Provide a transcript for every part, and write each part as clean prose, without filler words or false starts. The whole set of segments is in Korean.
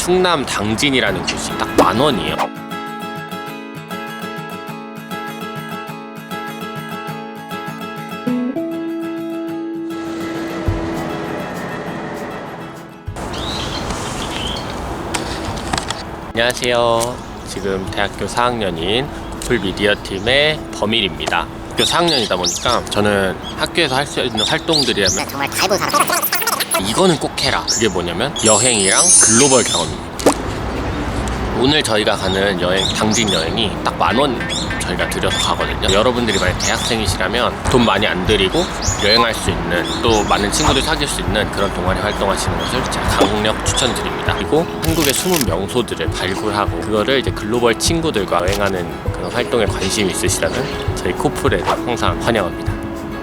충남 당진이라는 곳이 딱 10,000원이에요. 안녕하세요. 지금 대학교 4학년인 구플 미디어 팀의 범일입니다. 학교 4학년이다 보니까 저는 학교에서 할 수 있는 활동들이라면 정말 다 해본 사람. 이거는 꼭 해라. 그게 뭐냐면 여행이랑 글로벌 경험입니다. 오늘 저희가 가는 여행, 당진 여행이 딱 10,000원 저희가 들여서 가거든요. 여러분들이 만약 대학생이시라면 돈 많이 안 들이고 여행할 수 있는, 또 많은 친구들 사귈 수 있는 그런 동아리 활동하시는 것을 제가 강력 추천드립니다. 그리고 한국의 숨은 명소들을 발굴하고 그거를 이제 글로벌 친구들과 여행하는 그런 활동에 관심이 있으시다면 저희 코플에 항상 환영합니다.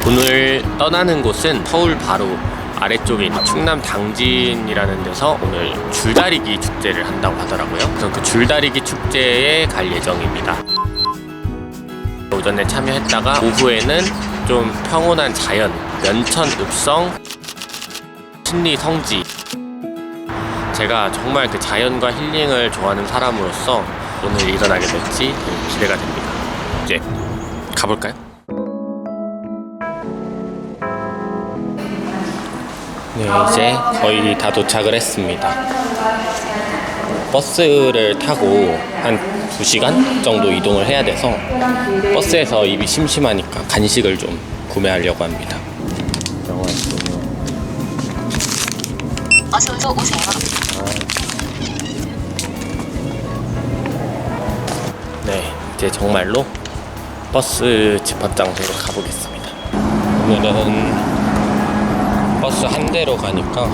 오늘 떠나는 곳은 서울 바로 아래쪽에 있는 충남 당진이라는 데서 오늘 줄다리기 축제를 한다고 하더라고요. 그래서 그 줄다리기 축제에 갈 예정입니다. 오전에 참여했다가 오후에는 좀 평온한 자연, 면천 읍성, 신리 성지. 제가 정말 그 자연과 힐링을 좋아하는 사람으로서 오늘 일어나게 될지 기대가 됩니다. 이제 가볼까요? 네, 이제 거의 다 도착을 했습니다. 버스를 타고 한 2시간 정도 이동을 해야 돼서 버스에서 입이 심심하니까 간식을 좀 구매하려고 합니다. 어서 오세요. 네, 이제 정말로 버스 집합장소로 가보겠습니다. 오늘은 버스 한 대로 가니까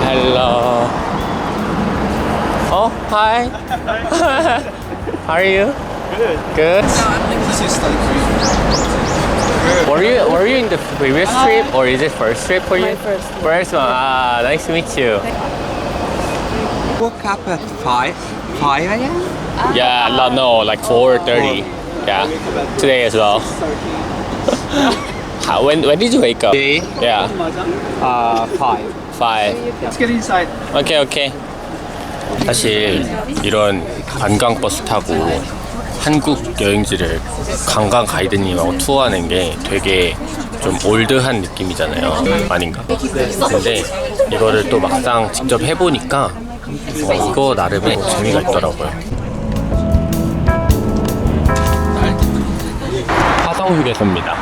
헬로. Oh, hi. How are you? Good. Were you in the previous trip or is it first trip for you? My first. First one. Ah, nice to meet you. Woke up at 5 a.m. Yeah, no, like 4:30. Yeah, today as well. When did you wake up? Day? Yeah, 5. 5. Let's get inside. Okay. 사실 이런 관광버스 타고 한국 여행지를 관광 가이드님하고 투어하는 게 되게 좀 올드한 느낌이잖아요. 아닌가? 근데 이거를 또 막상 직접 해보니까 이거 나름의 재미가 있더라고요. 화성 휴게소입니다.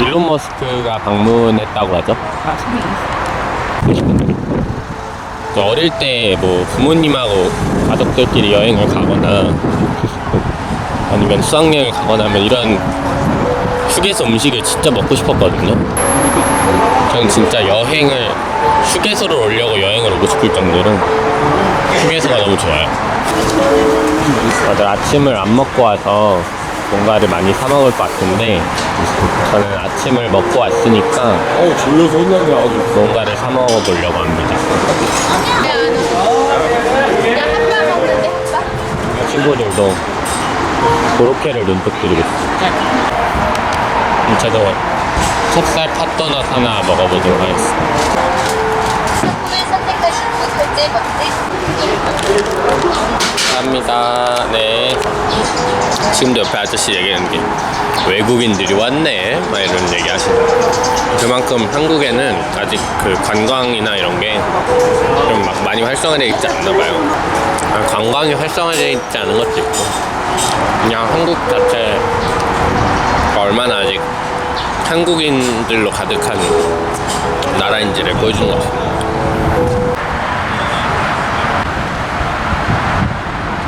일론 머스크가 방문했다고 하죠. 어릴 때 뭐 부모님하고 가족들끼리 여행을 가거나 아니면 수학여행을 가거나 하면 이런 휴게소 음식을 진짜 먹고 싶었거든요. 저는 진짜 여행을 휴게소를 오려고 여행을 오고 싶을 정도로 휴게소가 너무 좋아요. 다들 아침을 안 먹고 와서 뭔가를 많이 사 먹을 것 같은데 저는 아침을 먹고 왔으니까 졸려서 뭔가를 사 먹어보려고 합니다. 친구들도 고로케를 눈독 드리겠습니다. 저도 찹쌀 팥도넛 하나 먹어보도록 하겠습니다. 감사합니다. 네. 지금도 옆에 아저씨 얘기하는 게 외국인들이 왔네 막 이런 얘기 하시네요. 그만큼 한국에는 아직 그 관광이나 이런 게 좀 막 많이 활성화되어 있지 않나 봐요. 관광이 활성화되어 있지 않은 것도 있고 그냥 한국 자체가 얼마나 아직 한국인들로 가득한 나라인지를 보여주는 것 같습니다.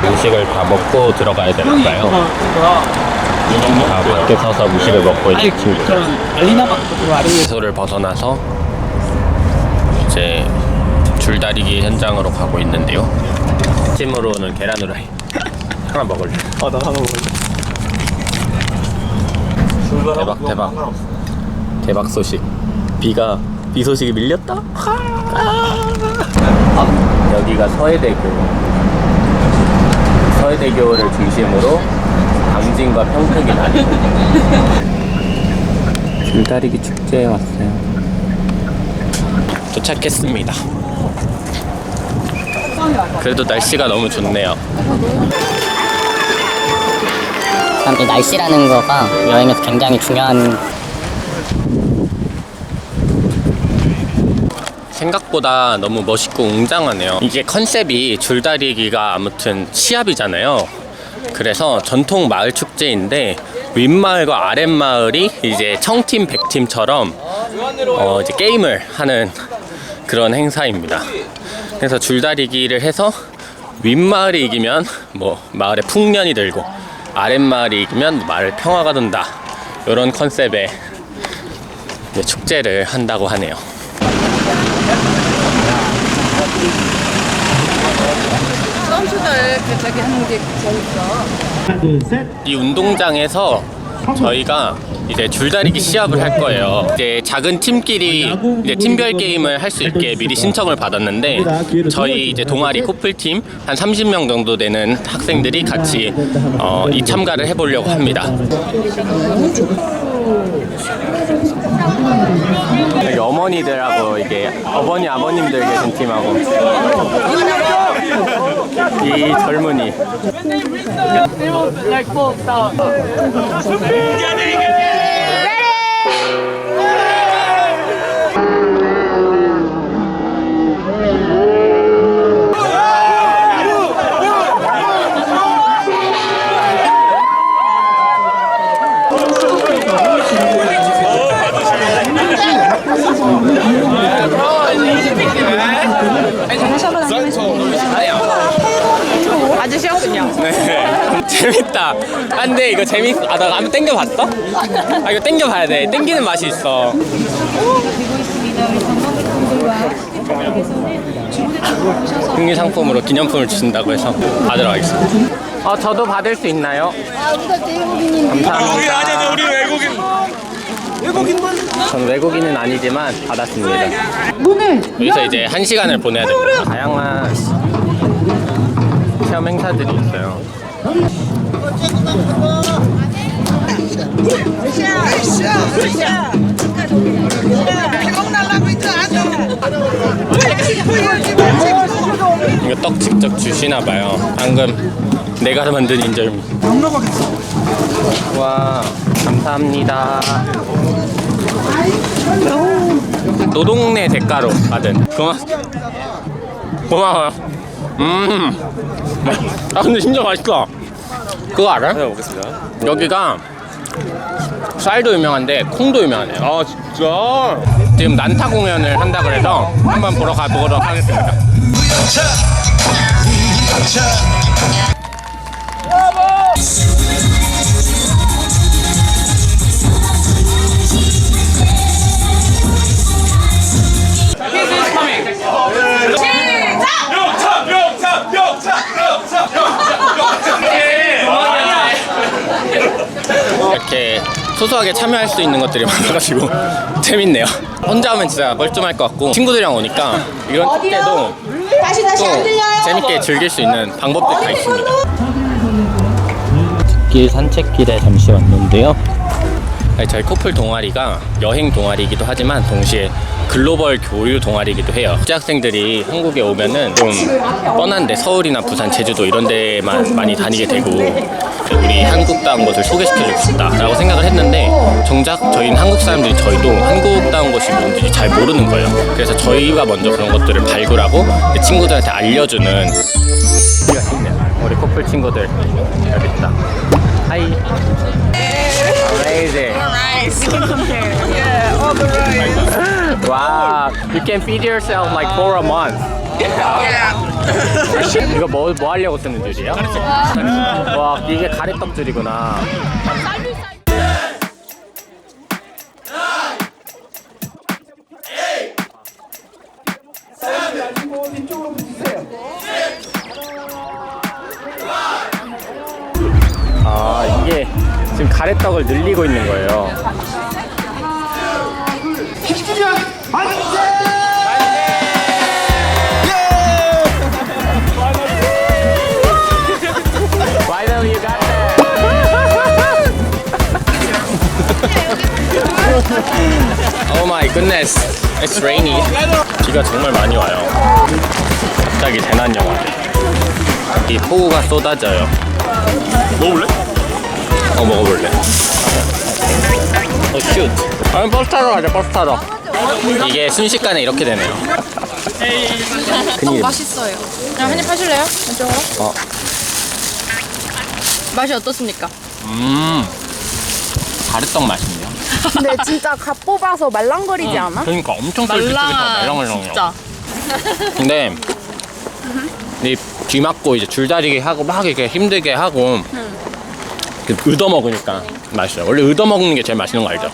음식을 다 먹고 들어가야 되나봐요. 다 밖에 서서 음식을 먹고 있습니다. 휴게소를 벗어나서 이제 줄다리기 현장으로 가고 있는데요. 아침으로는 계란 후라이 하나 먹을래. 나 하나 먹을래. 대박 소식. 비 소식이 밀렸다. 여기가 서해대교를 중심으로 당진과 평택이 나뉘는 줄다리기 축제에 왔어요. 도착했습니다. 그래도 날씨가 너무 좋네요. 참 이 날씨라는 거가 여행에서 굉장히 중요한. 생각보다 너무 멋있고 웅장하네요. 이게 컨셉이 줄다리기가 아무튼 시합이잖아요. 그래서 전통 마을 축제인데 윗마을과 아랫마을이 이제 청팀 백팀처럼 이제 게임을 하는 그런 행사입니다. 그래서 줄다리기를 해서 윗마을이 이기면 뭐 마을에 풍년이 들고 아랫마을이 이기면 마을 평화가 돈다, 이런 컨셉의 축제를 한다고 하네요. 선수들 저기 하는 게 재밌어. 이 운동장에서 저희가 이제 줄다리기 시합을 할 거예요. 이제 작은 팀끼리 이제 팀별 게임을 할 수 있게 미리 신청을 받았는데 저희 이제 동아리 코플팀 한 30명 정도 되는 학생들이 같이 이 참가를 해보려고 합니다. 여기 어머니들하고 이게 어머니 아버님들 계신 팀하고 이 젊은이. 아저씨였군요. 네. 재밌다. 근데 이거 나 한번 땡겨봤어? 이거 땡겨봐야 돼. 땡기는 맛이 있어. 흥미 상품으로 기념품을 주신다고 해서 받으러 가겠습니다. 저도 받을 수 있나요? 감사합니다. 우리 외국인. 저는 외국인은 아니지만 받았습니다. 여기서 이제 1시간을 보내야 됩니다. 다양한 체험 행사들이 있어요. 이거 떡 직접 주시나봐요. 방금 내가 만든 인절미. 와, 감사합니다. 노동내 대가로 받은. 고마워요. 근데 진짜 맛있어. 그거 알아? 네, 먹겠습니다. 여기가 쌀도 유명한데 콩도 유명하네요. 아, 진짜? 지금 난타 공연을 한다 그래서 한번 보러 가보도록 하겠습니다. 이렇게 소소하게 참여할 수 있는 것들이 많아가지고 재밌네요. 혼자 하면 진짜 멀쩡할 것 같고 친구들이랑 오니까 이런 축제도 또 재밌게 즐길 수 있는 방법들이 다 있습니다. 길 산책길에 잠시 왔는데요. 저희 코플 동아리가 여행 동아리이기도 하지만 동시에 글로벌 교류 동아리이기도 해요. 국제학생들이 한국에 오면은 좀 뻔한데 서울이나 부산, 제주도 이런 데만 많이 다니게 되고 우리 한국다운 것을 소개시켜주고 싶다라고 생각을 했는데 정작 저희는 한국 사람들이 저희도 한국다운 것이 뭔지 잘 모르는 거예요. 그래서 저희가 먼저 그런 것들을 발굴하고 친구들한테 알려주는 우리가 있네요. 우리 커플 친구들 여기 있다. 하이. Amazing. Rice. We can compare. Yeah, all the rice. Wow, you can feed yourself like for a month. Yeah. 이거 뭐 하려고 쓰는 줄이에요? 와, 이게 가래떡 줄이구나. 이게 지금 가래떡을 늘리고 있는 거예요. Finally you got that. Oh my goodness, it's rainy. 비가 정말 많이 와요. 갑자기 재난 영화. 이 폭우가 쏟아져요. 먹어볼래? 먹어볼래. 슛. 아니 버스 타러 가자. 버스 타러. 이게 순식간에 이렇게 되네요. 맛있어요. 그냥 한입 하실래요? 이쪽으로? 맛이 어떻습니까? 가래떡 맛있네요. 근데 진짜 갓 뽑아서 말랑거리지 않아? 그러니까 엄청 쫄깃쫄깃하다. 말랑말랑해요. 진짜. 근데 이 귀 막고 이제 줄다리기 하고 막 이렇게 힘들게 하고 얻어 먹으니까 맛있어요. 원래 얻어 먹는 게 제일 맛있는 거 알죠?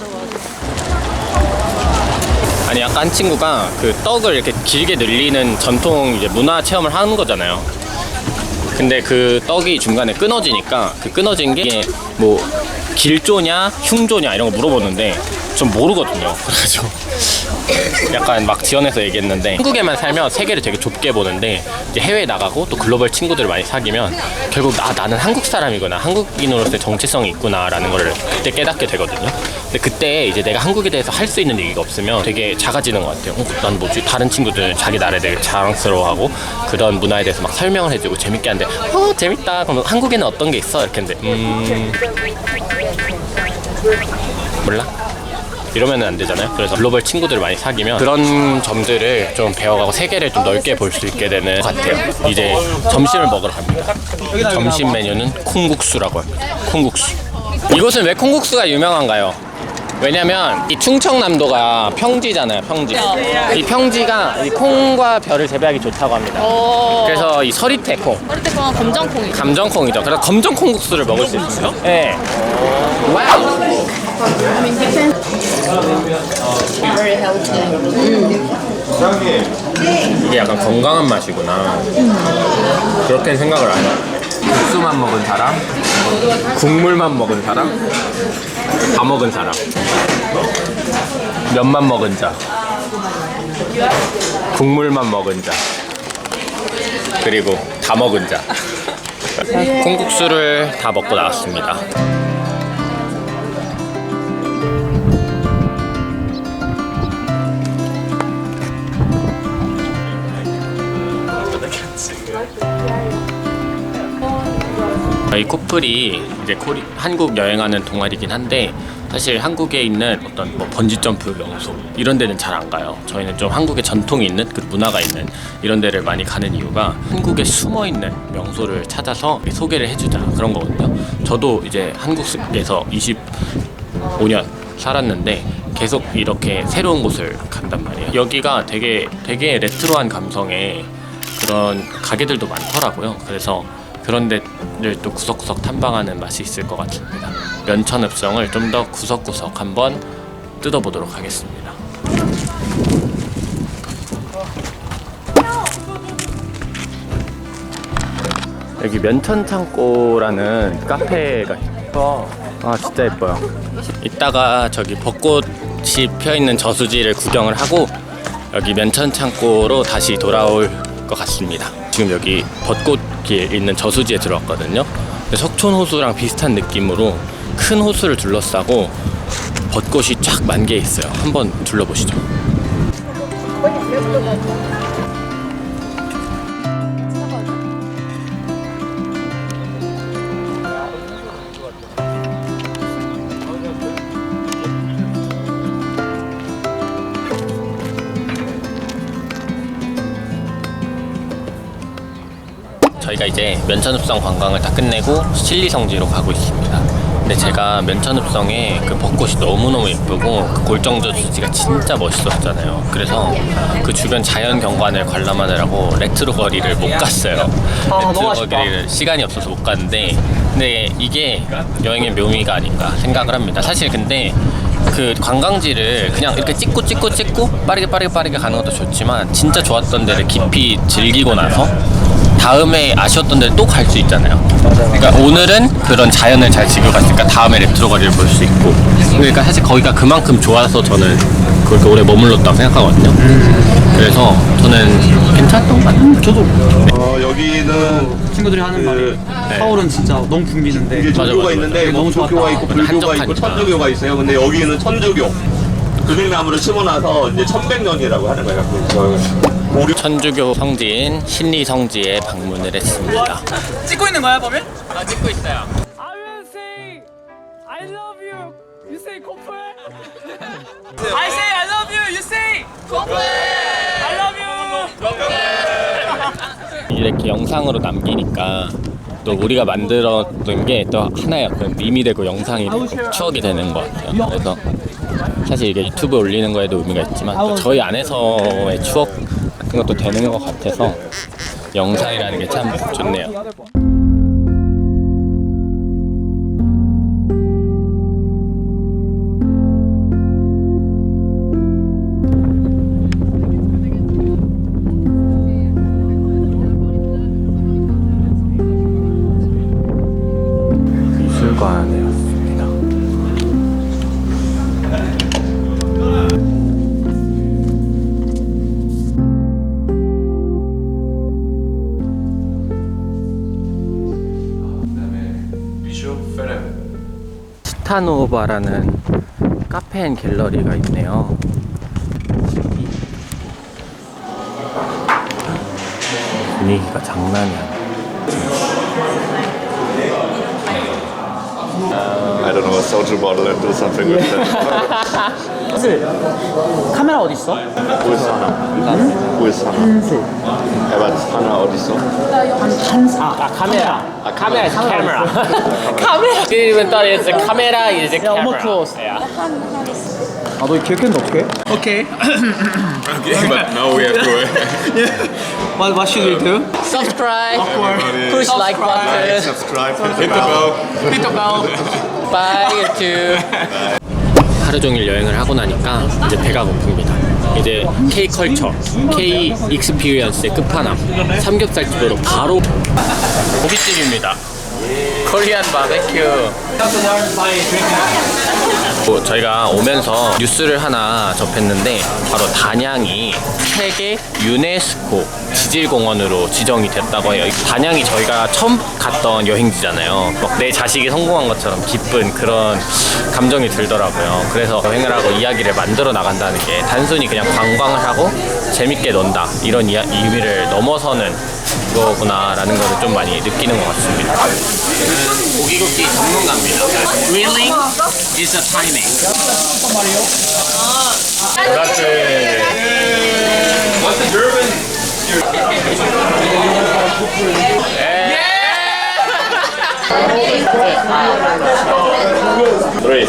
아니 아까 한 친구가 그 떡을 이렇게 길게 늘리는 전통 이제 문화 체험을 하는 거잖아요. 근데 그 떡이 중간에 끊어지니까 그 끊어진 게 뭐 길조냐 흉조냐 이런 거 물어보는데 전 모르거든요. 그래가지고 약간 막 지원해서 얘기했는데 한국에만 살면 세계를 되게 좁게 보는데 이제 해외에 나가고 또 글로벌 친구들을 많이 사귀면 결국 나는 한국 사람이구나, 한국인으로서의 정체성이 있구나 라는 거를 그때 깨닫게 되거든요. 근데 그때 이제 내가 한국에 대해서 할 수 있는 얘기가 없으면 되게 작아지는 것 같아요. 난 뭐지? 다른 친구들 자기 나라에 되게 자랑스러워하고 그런 문화에 대해서 막 설명을 해주고 재밌게 하는데 재밌다. 그럼 한국에는 어떤 게 있어? 이렇게 했는데 몰라? 이러면 안 되잖아요. 그래서 글로벌 친구들을 많이 사귀면 그런 점들을 좀 배워가고 세계를 좀 넓게 볼 수 있게 되는 것 같아요. 이제 점심을 먹으러 갑니다. 점심 메뉴는 콩국수라고 합니다. 콩국수. 이곳은 왜 콩국수가 유명한가요? 왜냐면 이 충청남도가 평지잖아요. 평지. 이 평지가 이 콩과 벼를 재배하기 좋다고 합니다. 그래서 이 서리태 콩, 서리태콩은 검정콩이죠. 감정콩이죠. 그래서 검정 콩국수를 먹을 수 있습니다. 네. 와우. 이게 약간 건강한 맛이구나. 그렇게 생각을 안 해요. 국수만 먹은 사람, 국물만 먹은 사람, 다 먹은 사람, 면만 먹은 자, 국물만 먹은 자, 그리고 다 먹은 자. 콩국수를 다 먹고 나왔습니다. 이 커플이 이제 한국 여행하는 동아리긴 한데 사실 한국에 있는 어떤 뭐 번지점프 명소 이런 데는 잘 안 가요. 저희는 좀 한국의 전통이 있는 그 문화가 있는 이런 데를 많이 가는 이유가 한국에 숨어있는 명소를 찾아서 소개를 해주자 그런 거거든요. 저도 이제 한국에서 25년 살았는데 계속 이렇게 새로운 곳을 간단 말이에요. 여기가 되게 레트로한 감성의 그런 가게들도 많더라고요. 그래서 그런 데를 또 구석구석 탐방하는 맛이 있을 것 같습니다. 면천읍성을 좀 더 구석구석 한번 뜯어보도록 하겠습니다. 여기 면천창고라는 카페가 있어. 아 진짜 예뻐요. 이따가 저기 벚꽃이 펴있는 저수지를 구경을 하고 여기 면천창고로 다시 돌아올 것 같습니다. 지금 여기 벚꽃길 있는 저수지에 들어왔거든요. 석촌호수랑 비슷한 느낌으로 큰 호수를 둘러싸고 벚꽃이 쫙 만개 있어요. 한번 둘러보시죠. 저희가 이제 면천읍성 관광을 다 끝내고 신리성지로 가고 있습니다. 근데 제가 면천읍성에 그 벚꽃이 너무너무 예쁘고 그 골정저수지가 진짜 멋있었잖아요. 그래서 그 주변 자연 경관을 관람하느라고 레트로 거리를 못 갔어요. 레트로 거리를 시간이 없어서 못 갔는데 근데 이게 여행의 묘미가 아닌가 생각을 합니다. 사실 근데 그 관광지를 그냥 이렇게 찍고 빠르게 가는 것도 좋지만 진짜 좋았던 데를 깊이 즐기고 나서 다음에 아쉬웠던 데를 또 갈 수 있잖아요. 그러니까 오늘은 그런 자연을 잘 즐겨갔으니까 다음에 레트로 거리를 볼 수 있고 그러니까 사실 거기가 그만큼 좋아서 저는 그렇게 오래 머물렀다고 생각하거든요. 그래서 저는 괜찮았던 것 같아요. 저도 여기는 친구들이 하는 말이 서울은 진짜 너무 붐비는데 이게 전교가 있는데 뭐 너무 도교가 있고 불교가 있고 한적하니까. 천주교가 있어요. 근데 여기는 천주교. 조생나무를 심어놔서 이제 1100년이라고 하는 거예요. 그래서 천주교 성지인 신리 성지에 방문을 했습니다. 찍고 있는 거야, 범인? 찍고 있어요. I will say I love you. You say 코플. I say I love you, you say I love you. 이렇게 영상으로 남기니까 또 우리가 만들었던 게 또 하나의 어떤 밈이 되고 영상이 되고 추억이 되는 것 같아요. 그래서 사실 이게 유튜브에 올리는 거에도 의미가 있지만 또 저희 안에서의 추억 같은 것도 되는 것 같아서 영상이라는 게 참 좋네요. 미술관에 왔습니다. 스타노바라는 카페 앤 갤러리가 있네요. 분위기가 장난이 아니야. I don't know, a social model and do something with that. 사실 카메라 어디 있어? Wo ist Hannah? Wo ist Hannah? Aber Hannah 어디 있어? 카메라. 카메라 is camera. 카메라. Didn't thought it's a camera is a camera. Almost close. Yeah. 아, 너 기억했는데 어떡해? 오케이. Okay, but now we have to What should we do? Subscribe. Push like button. subscribe, hit the bell. Hit the bell. Bye YouTube. 하루 종일 여행을 하고 나니까 이제 배가 고픕니다. 이제 K 컬처, K 익스피리언스의 끝판왕 삼겹살집으로 바로 고깃집입니다. 코리안 바베큐. 저희가 오면서 뉴스를 하나 접했는데 바로 단양이 세계 유네스코 지질공원으로 지정이 됐다고 해요. 단양이 저희가 처음 갔던 여행지잖아요. 막 내 자식이 성공한 것처럼 기쁜 그런 감정이 들더라고요. 그래서 여행을 하고 이야기를 만들어 나간다는 게 단순히 그냥 관광을 하고 재밌게 논다 이런 의미를 넘어서는 거구나라는 것을 좀 많이 느끼는 것 같습니다. 저는 고기 굽기 전문가입니다. Grilling is a timing. That's it. What's the German? Three.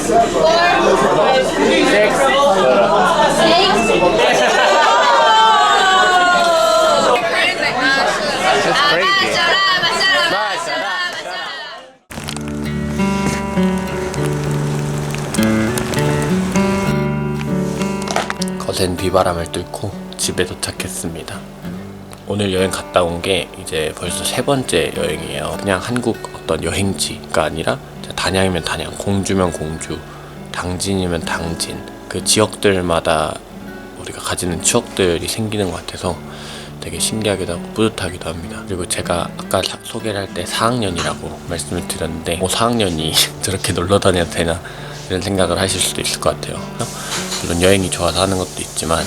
거센 비바람을 뚫고 집에 도착했습니다. 오늘 여행 갔다 온 게 이제 벌써 세 번째 여행이에요. 그냥 한국 어떤 여행지가 아니라 단양이면 단양, 공주면 공주, 당진이면 당진, 그 지역들마다 우리가 가지는 추억들이 생기는 것 같아서 되게 신기하기도 하고 뿌듯하기도 합니다. 그리고 제가 아까 소개를 할 때 4학년이라고 말씀을 드렸는데 4학년이 저렇게 놀러 다녀도 되나 이런 생각을 하실 수도 있을 것 같아요. 물론 여행이 좋아서 하는 것도 있지만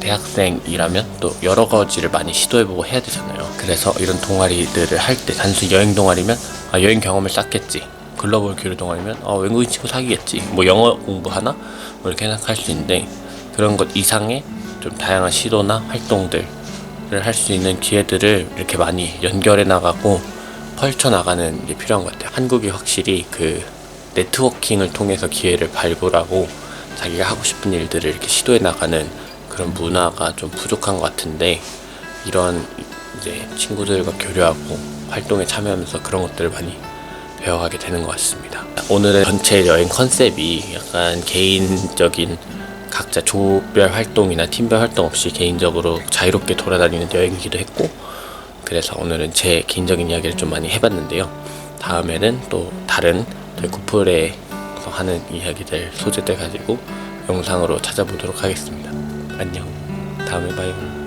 대학생이라면 또 여러 가지를 많이 시도해보고 해야 되잖아요. 그래서 이런 동아리들을 할 때 단순히 여행 동아리면 여행 경험을 쌓겠지, 글로벌 교류 동아리면 외국인 친구 사귀겠지, 뭐 영어 공부하나 뭐 이렇게 생각할 수 있는데 그런 것 이상의 좀 다양한 시도나 활동들을 할 수 있는 기회들을 이렇게 많이 연결해 나가고 펼쳐나가는 게 필요한 것 같아요. 한국이 확실히 그 네트워킹을 통해서 기회를 발굴하고 자기가 하고 싶은 일들을 이렇게 시도해 나가는 그런 문화가 좀 부족한 것 같은데 이런 이제 친구들과 교류하고 활동에 참여하면서 그런 것들을 많이 배워가게 되는 것 같습니다. 오늘은 전체 여행 컨셉이 약간 개인적인 각자 조별 활동이나 팀별 활동 없이 개인적으로 자유롭게 돌아다니는 여행이기도 했고 그래서 오늘은 제 개인적인 이야기를 좀 많이 해봤는데요. 다음에는 또 다른 구플에서 하는 이야기들, 소재들 가지고 영상으로 찾아보도록 하겠습니다. 안녕. 다음에 봐요.